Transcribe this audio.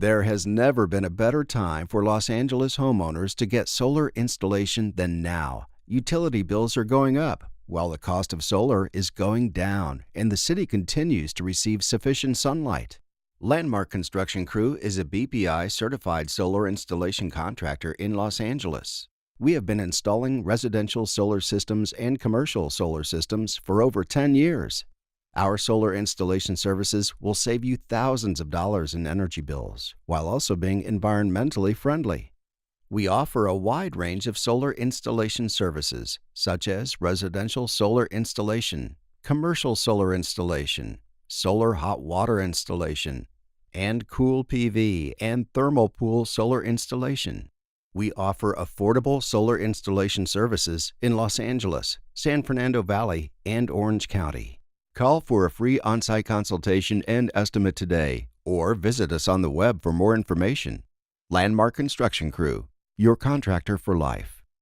There has never been a better time for Los Angeles homeowners to get solar installation than now. Utility bills are going up, while the cost of solar is going down, and the city continues to receive sufficient sunlight. Landmark Construction Crew is a BPI-certified solar installation contractor in Los Angeles. We have been installing residential solar systems and commercial solar systems for over 10 years. Our solar installation services will save you thousands of dollars in energy bills, while also being environmentally friendly. We offer a wide range of solar installation services, such as residential solar installation, commercial solar installation, solar hot water installation, and cool PV and thermal pool solar installation. We offer affordable solar installation services in Los Angeles, San Fernando Valley, and Orange County. Call for a free on-site consultation and estimate today, or visit us on the web for more information. Landmark Construction Crew, your contractor for life.